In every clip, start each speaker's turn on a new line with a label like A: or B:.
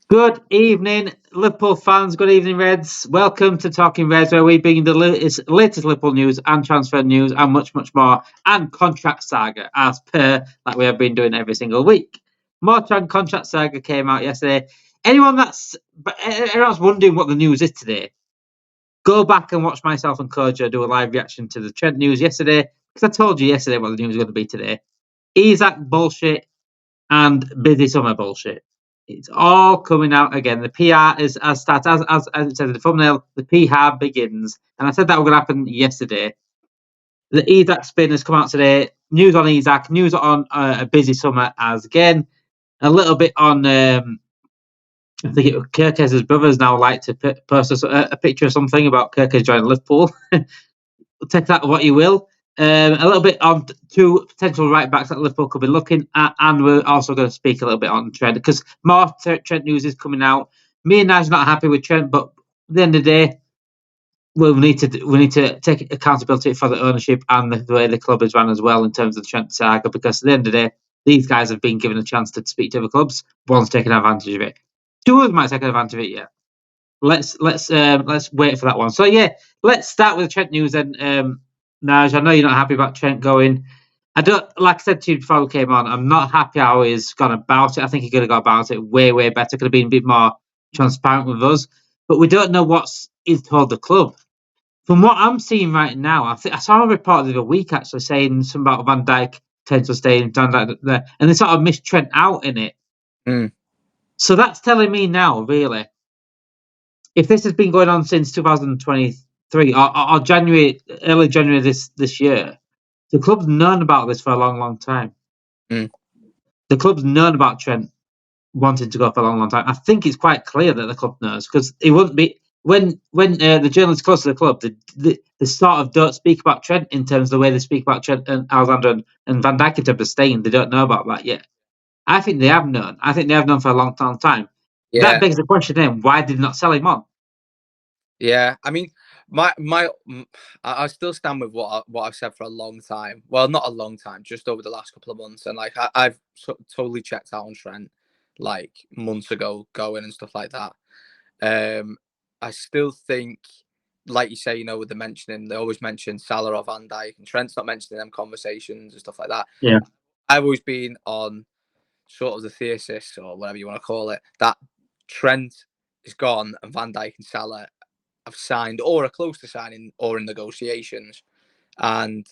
A: Good evening, Liverpool fans. Good evening, Reds. Welcome to Talking Reds, where we bring the latest Liverpool news and transfer news and much, much more, and contract saga, as per like we have been doing every single week. Contract saga came out yesterday. Everyone's wondering what the news is today. Go back and watch myself and Kojo do a live reaction to the Trent news yesterday, because I told you yesterday what the news was going to be today. Isak bullshit and busy summer bullshit. It's all coming out again. The PR is as it says in the thumbnail. The PR begins, and I said that was going to happen yesterday. The Isak spin has come out today. News on Isak. News on a busy summer as again. A little bit on. I think Kirkes' brothers now like to post a picture of something about Kirkes joining Liverpool. Take that what you will. A little bit on two potential right backs that Liverpool could be looking at, and we're also going to speak a little bit on Trent because more Trent news is coming out. Me and Nigel not happy with Trent, but at the end of the day, we need to take accountability for the ownership and the way the club is run as well in terms of the Trent saga. Because at the end of the day, these guys have been given a chance to speak to other clubs. One's taken advantage of it. Two others might take advantage of it. Yeah, let's wait for that one. So yeah, let's start with the Trent news then. Naj, I know you're not happy about Trent going. I don't, like I said to you before we came on, I'm not happy how he's gone about it. I think he could have gone about it way, way better. Could have been a bit more transparent with us. But we don't know what's is told the club. From what I'm seeing right now, I saw a report the other week actually saying something about Van Dijk potential staying, Van Dijk there, and they sort of missed Trent out in it.
B: Mm.
A: So that's telling me now, really, if this has been going on since 2023 or January, early January this year, the club's known about this for a long, long time.
B: Mm.
A: The club's known about Trent wanting to go for a long, long time. I think it's quite clear that the club knows because it wouldn't be when the journalists close to the club, they sort of don't speak about Trent in terms of the way they speak about Trent and Alexander and Van Dijk in terms of staying. They don't know about that yet. I think they have known. I think they have known for a long, long time. That
B: Yeah,
A: begs the question then: why did they not sell him on?
B: yeah. I mean, I still stand with what I've said for a long time. Well, not a long time, just over the last couple of months. And like I've totally checked out on Trent like months ago, going and stuff like that. I still think, like you say, with the mentioning, they always mention Salah or Van Dijk, and Trent's not mentioning them conversations and stuff like that.
A: Yeah.
B: I've always been on sort of the thesis or whatever you want to call it that Trent is gone and Van Dijk and Salah have signed or are close to signing or in negotiations, and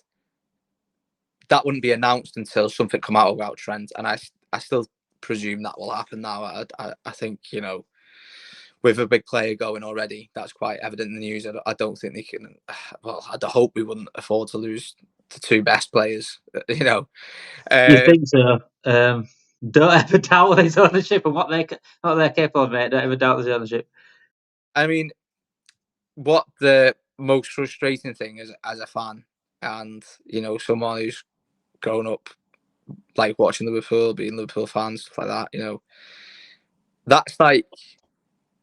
B: that wouldn't be announced until something come out about Trent. And I still presume that will happen now. I think with a big player going already, that's quite evident in the news. I don't think they can. Well, I hope we wouldn't afford to lose the two best players.
A: You
B: Uh,
A: think so? Don't ever doubt his ownership and what they're capable of, mate. Don't ever doubt his ownership.
B: I mean, what the most frustrating thing is as a fan and someone who's grown up like watching Liverpool, being Liverpool fans, stuff like that, that's like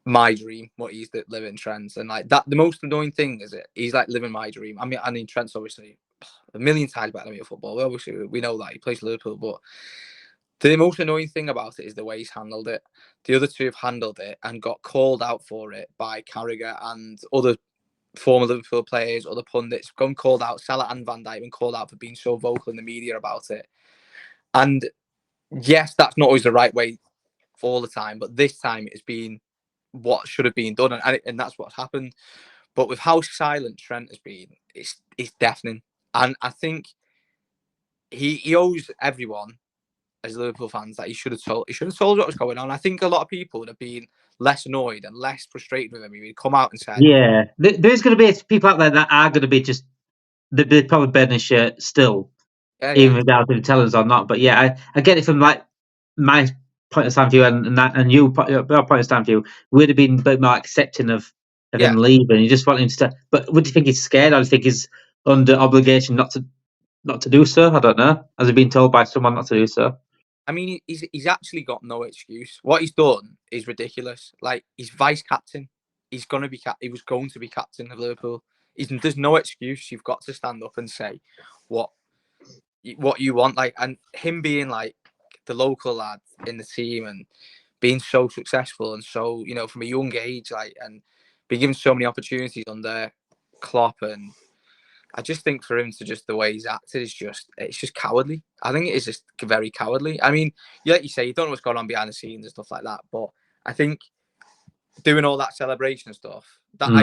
B: my dream, what he's living Trent. And like that, the most annoying thing is he's like living my dream. I mean Trent's obviously a million times better than me at football. Obviously we know that he plays Liverpool, but the most annoying thing about it is the way he's handled it. The other two have handled it and got called out for it by Carragher and other former Liverpool players, other pundits, gone called out. Salah and Van Dijk been called out for being so vocal in the media about it. And yes, that's not always the right way all the time, but this time it's been what should have been done, and that's what's happened. But with how silent Trent has been, it's deafening. And I think he owes everyone as Liverpool fans that he should have told what was going on. I think a lot of people would have been less annoyed and less frustrated with him if he'd come out and said,
A: Yeah, there's going to be people out there that are going to be just they're probably burning his shirt still,
B: yeah,
A: even
B: yeah,
A: without him telling us or not. But yeah, I get it from like my point of stand view and your point of stand view. We'd have been a bit more accepting of him
B: yeah.
A: leaving. You just want him to. But would you think he's scared, or do you think he's under obligation not to do so? I don't know. Has he been told by someone not to do so?
B: I mean, he's actually got no excuse. What he's done is ridiculous. Like, he's vice captain. He was going to be captain of Liverpool. There's no excuse. You've got to stand up and say what you want. Like, and him being like the local lad in the team and being so successful and so, from a young age, and being given so many opportunities under Klopp. And I just think for him to just the way he's acted it's just cowardly. I think it is just very cowardly. I mean, like you say, you don't know what's going on behind the scenes and stuff like that, but I think doing all that celebration stuff, that's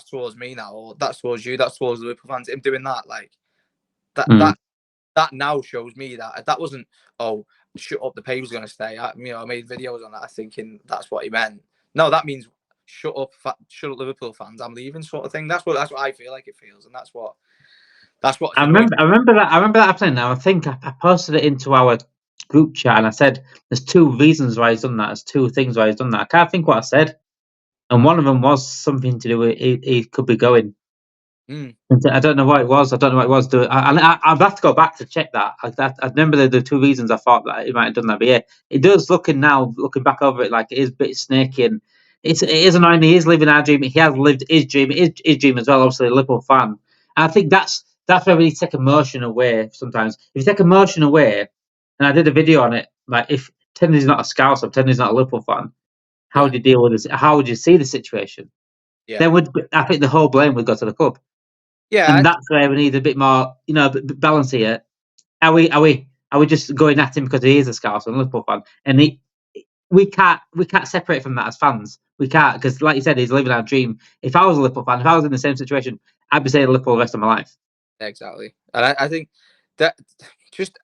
B: towards me now, or that's towards you, that's towards the Liverpool fans. Him doing that, that now shows me that wasn't, oh, shut up, the paper's going to stay. I made videos on that thinking that's what he meant. No, that means shut up Liverpool fans, I'm leaving, sort of thing. That's what I feel like it feels, and that's what
A: I remember that happening. Now I think I posted it into our group chat, and I said there's two reasons why he's done that. There's two things why he's done that. I can't think what I said, and one of them was something to do with he could be going. I don't know what it was. I'd have to go back to check that. I remember the two reasons I thought that he might have done that. But yeah, it does looking back over it, like it is a bit snaky, and it is annoying. He is living our dream. He has lived his dream. His dream as well. Obviously, a Liverpool fan. And I think that's where we take emotion away. Sometimes, if you take emotion away, and I did a video on it, like if Tenny's not a Scouse or Tenny's not a Liverpool fan, how would you deal with this? How would you see the situation?
B: Yeah.
A: Then I think the whole blame would go to the club.
B: Yeah,
A: and that's where we need a bit more, balance here. Are we just going at him because he is a Scouse and a Liverpool fan? And we can't separate from that as fans. We can't, because like you said, he's living our dream. If I was a Liverpool fan, if I was in the same situation, I'd be saying Liverpool the rest of my life.
B: Exactly, and I think that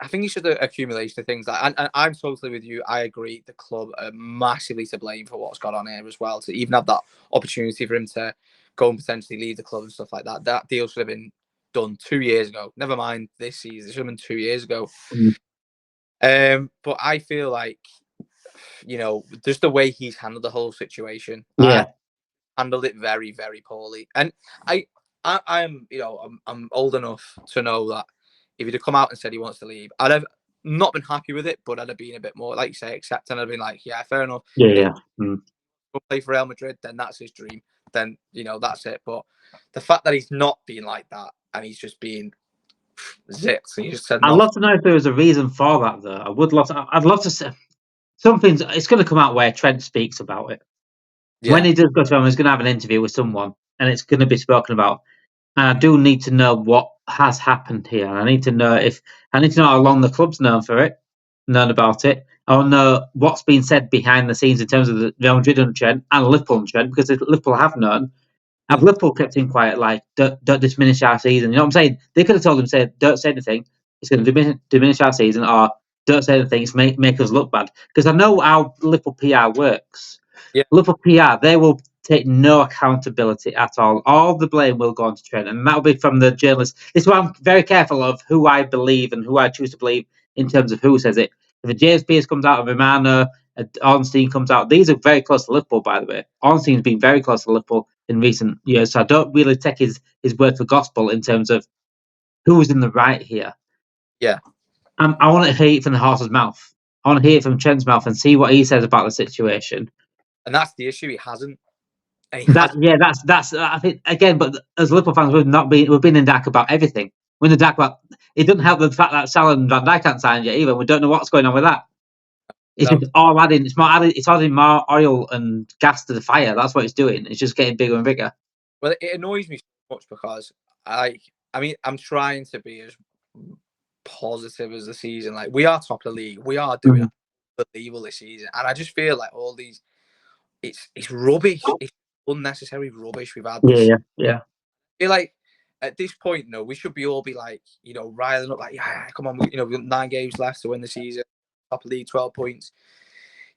B: I think it's just an accumulation of things. And I'm totally with you. I agree. The club are massively to blame for what's gone on here as well. To even have that opportunity for him to go and potentially leave the club and stuff like that. That deal should have been done 2 years ago. Never mind this season. It should have been 2 years ago. But I feel like, just the way he's handled the whole situation.
A: Yeah.
B: Handled it very, very poorly. And I'm old enough to know that if he'd have come out and said he wants to leave, I'd have not been happy with it, but I'd have been a bit more, like you say, accepting. I'd have been like, yeah, fair enough.
A: Yeah.
B: He'll play for Real Madrid, then that's his dream. Then, that's it. But the fact that he's not being like that and he's just being zipped, he just said
A: I'd love to know if there was a reason for that, though. I'd love to say something. It's going to come out where Trent speaks about it. Yeah. When he does go to him, he's going to have an interview with someone, and it's going to be spoken about. And I do need to know what has happened here. And I need to know how long the club's known about it. I want to know what's been said behind the scenes in terms of the Real Madrid and Trent and Liverpool and Trent, because if Liverpool have known, have Liverpool kept him quiet, like don't diminish our season? You know what I'm saying? They could have told him, don't say anything. It's going to diminish our season, or don't say anything. It's make us look bad. Because I know how Liverpool PR works.
B: Yeah.
A: Liverpool PR, they will take no accountability at all. All the blame will go on to Trent, and that'll be from the journalists. This is why I'm very careful of who I believe and who I choose to believe in terms of who says it. If a James Pearce comes out, of Romano, Ornstein comes out, these are very close to Liverpool, by the way. Ornstein's been very close to Liverpool in recent years, so I don't really take his word for gospel in terms of who's in the right here.
B: Yeah.
A: I want to hear it from the horse's mouth. I want to hear it from Trent's mouth and see what he says about the situation.
B: And that's the issue. He hasn't.
A: That's I think again. But as Liverpool fans, we've been in dark about everything. We're in the dark about. It doesn't help the fact that Salah and Van Dijk can't sign yet either. We don't know what's going on with that. It's just all adding. It's adding more oil and gas to the fire. That's what it's doing. It's just getting bigger and bigger.
B: Well, it annoys me so much because I'm trying to be as positive as the season. Like, we are top of the league. We are doing unbelievable this season, and I just feel like all these, it's rubbish. It's unnecessary rubbish we've had.
A: Yeah.
B: I feel like at this point, we should all be like, riling up, like, yeah, come on, we've got 9 games left to win the season, top of the league, 12 points.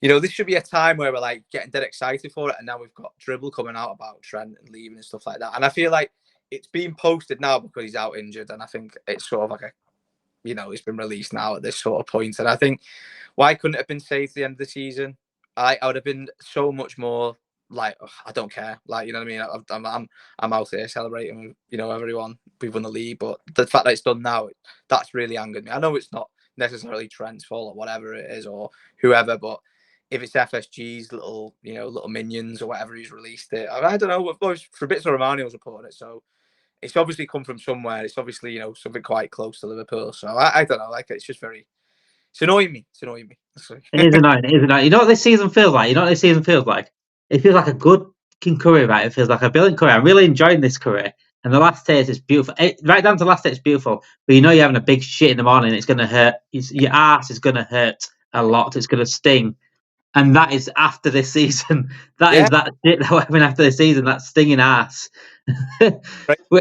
B: This should be a time where we're like getting dead excited for it, and now we've got dribble coming out about Trent and leaving and stuff like that. And I feel like it's being posted now because he's out injured, and I think it's sort of like it's been released now at this sort of point. And I think, why couldn't it have been saved at the end of the season? I would have been so much more like, I don't care. Like, you know what I mean? I'm out here celebrating with, everyone. We've won the league, but the fact that it's done now, that's really angered me. I know it's not necessarily Trent's fault or whatever it is, or whoever, but if it's FSG's little minions or whatever he's released it, I don't know. Fabrizio Romano was reporting it, so it's obviously come from somewhere. It's obviously something quite close to Liverpool. So I don't know. Like, it's just it's annoying me. It's annoying me.
A: It is annoying. It is annoying. You know what this season feels like? It feels like a good King curry, right? It feels like a brilliant curry. I'm really enjoying this curry. And the last taste is beautiful. Right down to the last taste, it's beautiful. But you know you're having a big shit in the morning. It's going to hurt. Your ass is going to hurt a lot. It's going to sting. And that is after this season. That is that shit that we're having after this season. That stinging ass.
B: Right.
A: We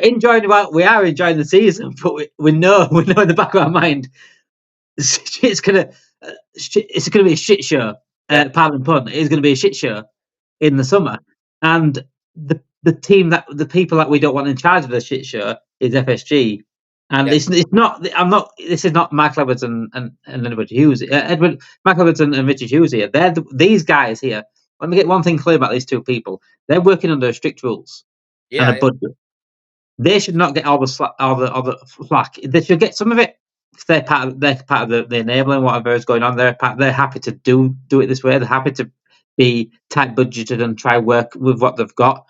A: are enjoying the season, but we know in the back of our mind, it's gonna be a shit show. Pardon pun. It's gonna be a shit show in the summer, and the people that we don't want in charge of the shit show is FSG, and it's not. I'm not. This is not Michael Edwards and Edward Hughes. Michael Edwards and Richard Hughes here. These guys here. Let me get one thing clear about these two people. They're working under strict rules and a budget. They should not get all the flack. They should get some of it. They're part of the enabling whatever is going on. They're happy to do it this way. They're happy to be tight budgeted and try work with what they've got.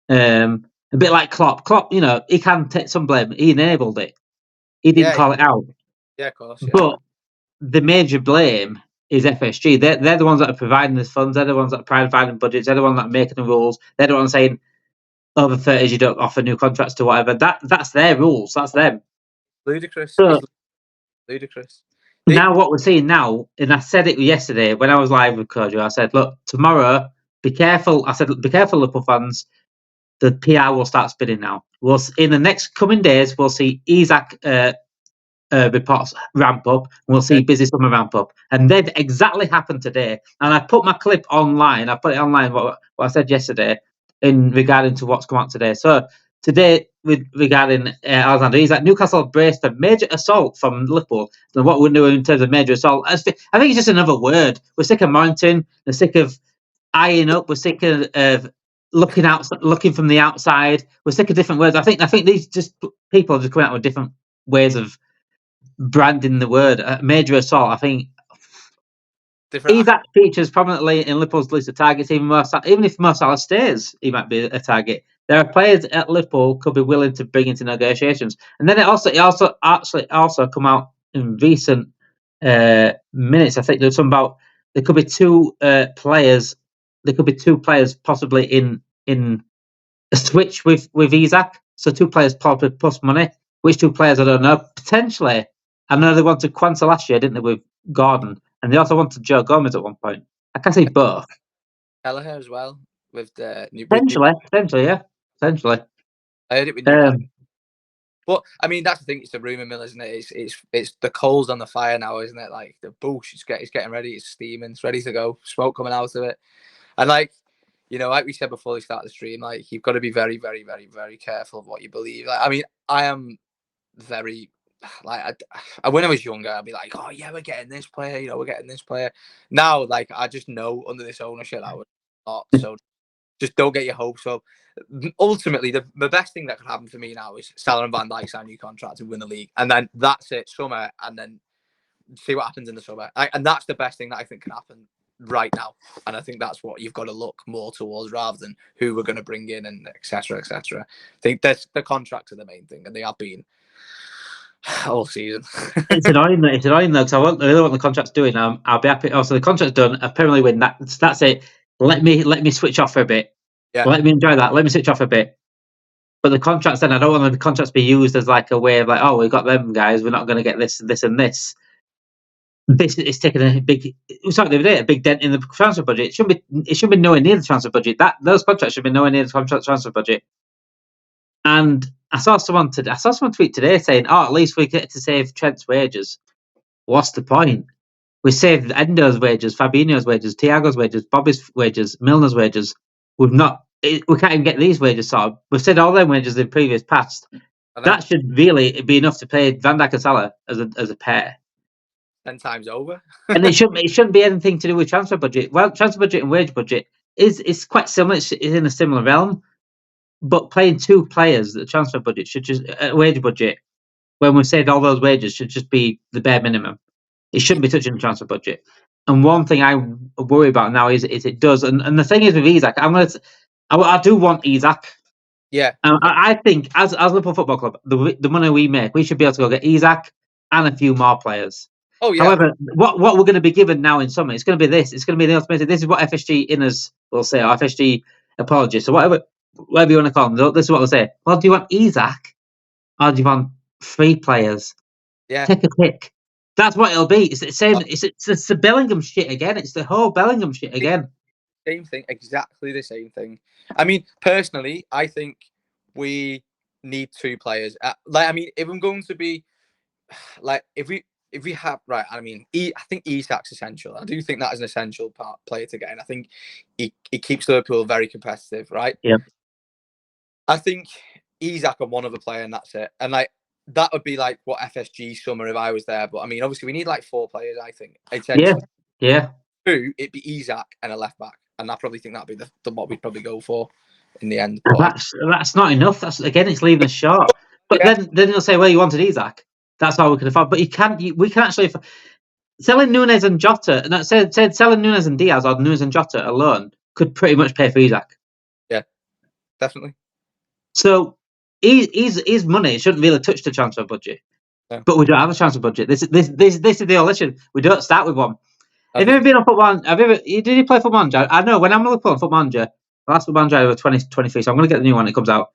A: A bit like Klopp. Klopp, he can take some blame. He enabled it. He didn't call it out.
B: Yeah, of course. Yeah.
A: But the major blame is FSG. They're the ones that are providing the funds. They're the ones that are providing budgets. They're the ones that are making the rules. They're the ones saying over 30s you don't offer new contracts to whatever. That's their rules. That's them.
B: Ludicrous.
A: So,
B: ludicrous.
A: Now what we're seeing now, and I said it yesterday when I was live with Kojo, I said, look, tomorrow, be careful. I said, be careful, Liverpool fans. The PR will start spinning now. In the next coming days, we'll see Isak reports ramp up. We'll see Busy Summer ramp up. And they've exactly happened today. And I put my clip online. I put it online, what I said yesterday, in regarding to what's come out today. So today, regarding Alexander Isak, Newcastle braced a major assault from Liverpool. And what we're doing in terms of major assault, I think it's just another word. We're sick of mounting. We're sick of eyeing up. We're sick of looking from the outside. We're sick of different words. I think these just people are just coming out with different ways of branding the word. Major assault. I think Isak features prominently in Liverpool's list of targets. Even if Mo Salah stays, he might be a target. There are players at Liverpool could be willing to bring into negotiations, and then it also come out in recent minutes. I think there's some about there could be two players. There could be two players possibly in a switch with Isak. So two players probably plus money. Which two players I don't know. Potentially, I know they wanted Quanta last year, didn't they, with Gordon, and they also wanted Joe Gomez at one point. I can see both.
B: Kelleher as well with the new.
A: Potentially, yeah. Potentially.
B: I heard it with Newcastle. But I mean, that's the thing. It's the rumor mill, isn't it? It's the coals on the fire now, isn't it? Like the bush, it's getting ready. It's steaming. It's ready to go. Smoke coming out of it. And like we said before we start the stream, like you've got to be very, very, very, very careful of what you believe. Like, I mean, I am very when I was younger, I'd be like, oh yeah, we're getting this player. We're getting this player. Now, like I just know under this ownership, I would not. So. Just don't get your hopes up. Ultimately, the best thing that could happen for me now is Salah and Van Dijk sign a new contract and win the league. And then that's it, summer, and then see what happens in the summer. And that's the best thing that I think can happen right now. And I think that's what you've got to look more towards rather than who we're going to bring in and et cetera, et cetera. I think the contracts are the main thing, and they have been all season.
A: It's annoying though, because I really want the contracts doing. I'll be happy. Also, the contract's done. I Premier League win. That's it. Let me switch off for a bit.
B: Yeah.
A: Let me enjoy that. Let me switch off a bit. But the contracts, then I don't want the contracts to be used as like a way of like, oh, we got them guys. We're not going to get this, and this. This is taking a big. We saw it the other day, a big dent in the transfer budget. It shouldn't be nowhere near the transfer budget. Those contracts should be nowhere near the transfer budget. And I saw someone tweet today saying, oh, at least we get to save Trent's wages. What's the point? We saved Endo's wages, Fabinho's wages, Thiago's wages, Bobby's wages, Milner's wages. We can't even get these wages sorted. We've said all their wages in previous past. That should really be enough to pay Van Dijk and Salah as a pair.
B: 10 times over.
A: And it shouldn't be anything to do with transfer budget. Well, transfer budget and wage budget is quite similar. It's in a similar realm. But paying two players, the transfer budget should just wage budget, when we've saved all those wages, should just be the bare minimum. It shouldn't be touching the transfer budget. And one thing I worry about now is it does. And the thing is with Isak, I do want Isak.
B: Yeah.
A: I think as Liverpool Football Club, the money we make, we should be able to go get Isak and a few more players.
B: Oh yeah.
A: However, what we're going to be given now in summer, it's going to be this. It's going to be the automated. This is what FSG inners will say, or FSG apologists, or whatever you want to call them. This is what they'll say. Well, do you want Isak, or do you want 3 players?
B: Yeah.
A: Take a pick. That's what it'll be. It's the same. It's the Bellingham shit again. It's the whole Bellingham shit again.
B: Same thing. Exactly the same thing. I mean, personally, I think we need 2 players. If I'm going to be if we have right, I think Isak's essential. I do think that is an essential player to get in. I think he keeps Liverpool very competitive, right?
A: Yeah.
B: I think Isak and one other player, and that's it. And that would be what FSG summer if I was there. But obviously we need 4 players. I think essentially.
A: Yeah.
B: 2, it'd be Isak and a left back, and I probably think that'd be the what we'd probably go for in the end.
A: But that's not enough. That's again, it's leaving us short. But then you'll say, well, you wanted Isak. That's all we can afford. But we can actually selling Nunes and Jota. And said selling Nunes and Diaz or Nunes and Jota alone could pretty much pay for Isak.
B: Yeah, definitely.
A: So his money shouldn't really touch the transfer budget. Yeah. But we don't have a transfer budget. This is the whole issue. We don't start with one. Have you ever been on Football? Did you play Football Manager? I know when I'm Liverpool on Football Manager, the last Football Manager was 2023, so I'm going to get the new one. It comes out.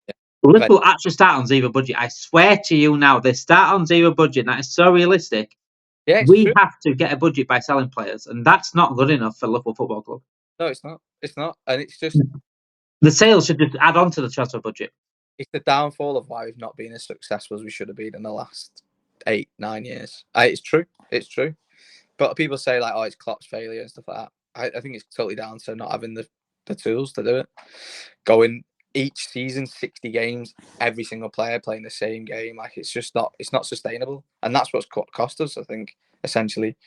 A: Yeah. Liverpool actually start on 0 budget. I swear to you now, they start on 0 budget. That is so realistic.
B: Yeah,
A: we have to get a budget by selling players, and that's not good enough for Liverpool Football Club.
B: No, it's not. It's not, and it's just
A: the sales should just add on to the transfer budget.
B: It's the downfall of why we've not been as successful as we should have been in the last 8-9 years. It's true. It's true. But people say it's Klopp's failure and stuff like that. I think it's totally down to not having the tools to do it. Going each season 60 games, every single player playing the same game, it's just not sustainable. And that's what's cost us, I think, essentially.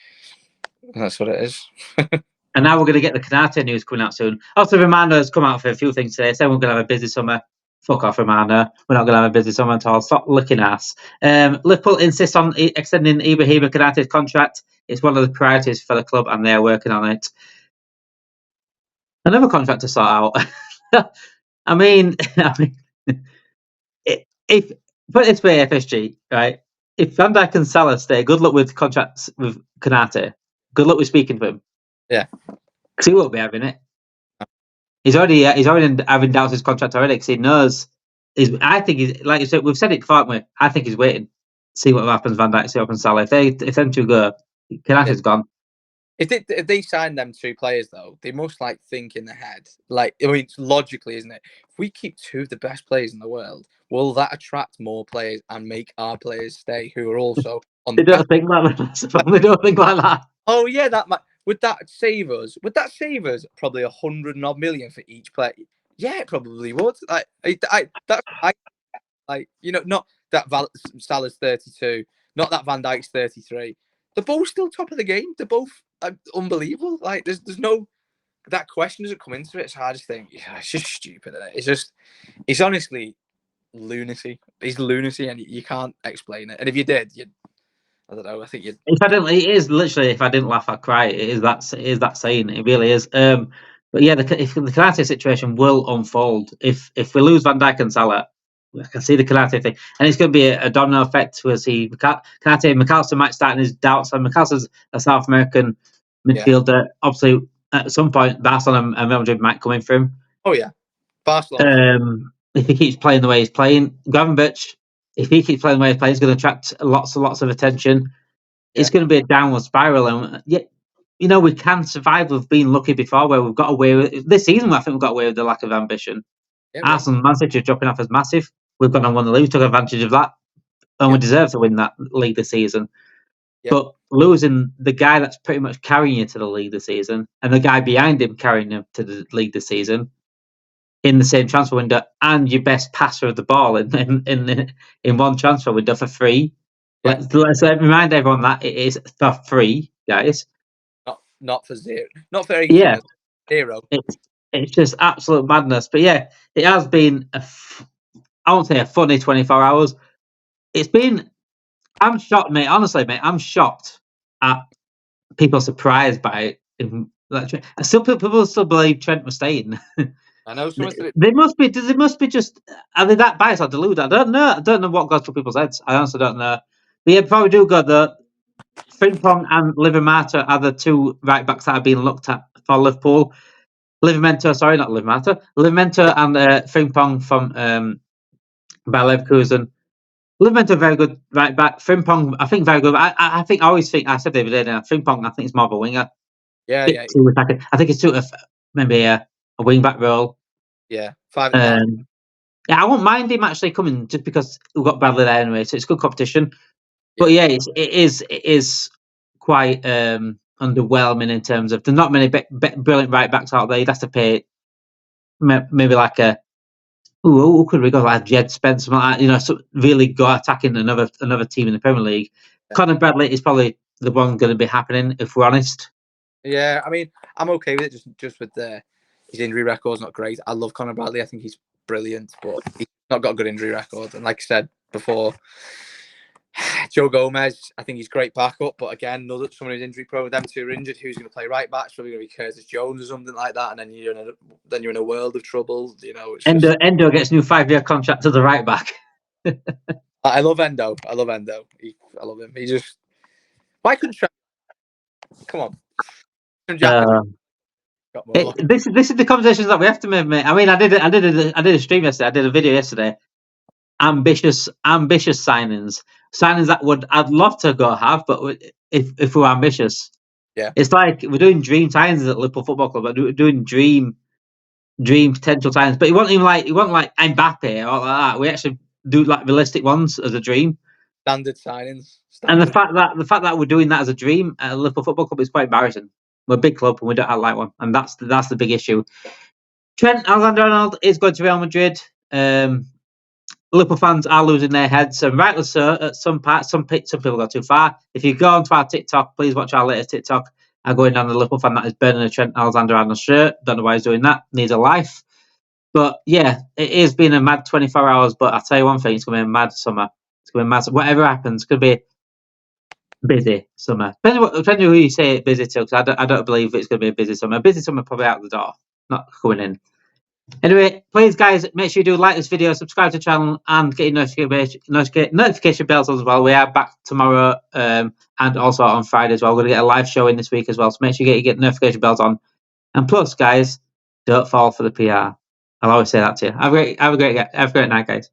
B: And that's what it is.
A: And now we're going to get the Canate news coming out soon. Also, Romano has come out for a few things today. Saying we're going to have a busy summer. Fuck off, Romano. We're not going to have a busy summer at all. Stop licking ass. Liverpool insists on extending Ibrahima Konate's contract. It's one of the priorities for the club, and they are working on it. Another contract to sort out. If put it this way, FSG, right? If Van Dijk and Salah stay, good luck with contracts with Konate. Good luck with speaking to him.
B: Yeah,
A: because he won't be having it. He's already having doubts his contract already because he knows. I think he's like you said. We've said it before, haven't we? I think he's waiting, see what happens. Van Dijk, see what happens. Salah. If them 2 go, Konate's gone.
B: If they sign them 2 players though, they must think in their head. It's logically, isn't it? If we keep 2 of the best players in the world, will that attract more players and make our players stay who are also on
A: they don't think like that. They don't think like that.
B: Oh yeah, would that save us? Would that save us probably 100 million for each player? Yeah, it probably would. Not that Salah's 32, not that Van Dijk's 33. They're both still top of the game. They're both unbelievable. There's no that question doesn't come into it. So I just think it's just stupid. Isn't it? It's honestly lunacy. It's lunacy, and you can't explain it. And if you did, I don't know. I think you'd.
A: It is literally. If I didn't laugh, I'd cry. It is that saying. It really is. But yeah, if the Konate situation will unfold, if we lose Van Dijk and Salah, I can see the Konate thing, and it's going to be a domino effect. We'll see Konate, McAllister might start in his doubts, and McAllister's a South American midfielder. Yeah. Obviously, at some point, Barcelona and Real Madrid might come in for him.
B: Oh yeah, Barcelona.
A: If he keeps playing the way he's playing, Gravenberch, if he keeps playing the way he's playing, he's going to attract lots of attention. Yeah. It's going to be a downward spiral, and we can survive. We've been lucky before where we've got away with this season. I think we've got away with the lack of ambition. Yeah, Arsenal and Man City dropping off as massive. We've gone and won the league, took advantage of that, and we deserve to win that league this season. Yeah. But losing the guy that's pretty much carrying you to the league this season, and the guy behind him carrying him to the league this season, in the same transfer window, and your best passer of the ball in one transfer window for free. Yeah. Let's remind everyone that it is for free, guys.
B: Not for zero. Not for 8
A: years.
B: Zero.
A: It's just absolute madness. But yeah, it has been I won't say a funny 24 hours. It's been. I'm shocked, mate. Honestly, mate, I'm shocked at people surprised by it. Some people still believe Trent was staying.
B: I know.
A: They must be just. Are they that biased or deluded? I don't know. I don't know what goes through people's heads. I honestly don't know. But yeah, before we do go though, Frimpong and Livramento are the two right backs that have been looked at for Liverpool. Livramento and Frimpong from Bayer Leverkusen. Livramento very good right back. Frimpong, I think very good. I said the other day now, Frimpong, I think it's more of a winger.
B: Yeah.
A: I think it's suited maybe a wing back role.
B: Yeah, 5 at the back.
A: Yeah, I won't mind him actually coming just because we've got Bradley there anyway, so it's good competition. But yeah, it is quite underwhelming in terms of there's not many brilliant right backs out there. You'd have to pay maybe like who could we go like Jed Spence, something like that, so really go attacking another team in the Premier League. Yeah. Conor Bradley is probably the one going to be happening if we're honest.
B: Yeah, I mean, I'm okay with it just with his injury record's not great. I love Conor Bradley. I think he's brilliant, but he's not got a good injury record. And like I said before, Joe Gomez, I think he's great backup, but again, someone who's injury prone, them two are injured. Who's going to play right back? It's probably going to be Curtis Jones or something like that, and then you're in a world of trouble. It's
A: Endo gets a new 5-year contract as a right back.
B: I love Endo. I love him. He just why couldn't Trent? Come on.
A: This is the conversations that we have to make, mate. I mean, I did a stream yesterday. I did a video yesterday. Ambitious signings that I'd love to go have, but if we're ambitious,
B: yeah,
A: it's like we're doing dream signings at Liverpool Football Club. We're doing dream potential signings, but it wasn't like Mbappe or like that. We actually do like realistic ones as a dream.
B: Standard signings.
A: And the fact that we're doing that as a dream at Liverpool Football Club is quite embarrassing. We're a big club and we don't have like one, and that's the big issue. Trent Alexander-Arnold is going to Real Madrid. Liverpool fans are losing their heads, and rightly so. At some parts, some people go too far. If you go onto our TikTok, please watch our latest TikTok. I'm going down the Liverpool fan that is burning a Trent Alexander-Arnold shirt. Don't know why he's doing that. Needs a life. But yeah, it has been a mad 24 hours. But I'll tell you one thing: it's going to be a mad summer. It's going to be mad. Whatever happens, it's going to be busy summer. Depending who you say it busy to, because I don't believe it's going to be a busy summer. A busy summer probably out the door, not coming in. Anyway, please, guys, make sure you do like this video, subscribe to the channel, and get your notification bells as well. We are back tomorrow and also on Friday as well. We're going to get a live show in this week as well, so make sure you get notification bells on. And plus, guys, don't fall for the PR. I'll always say that to you. Have a great night, guys.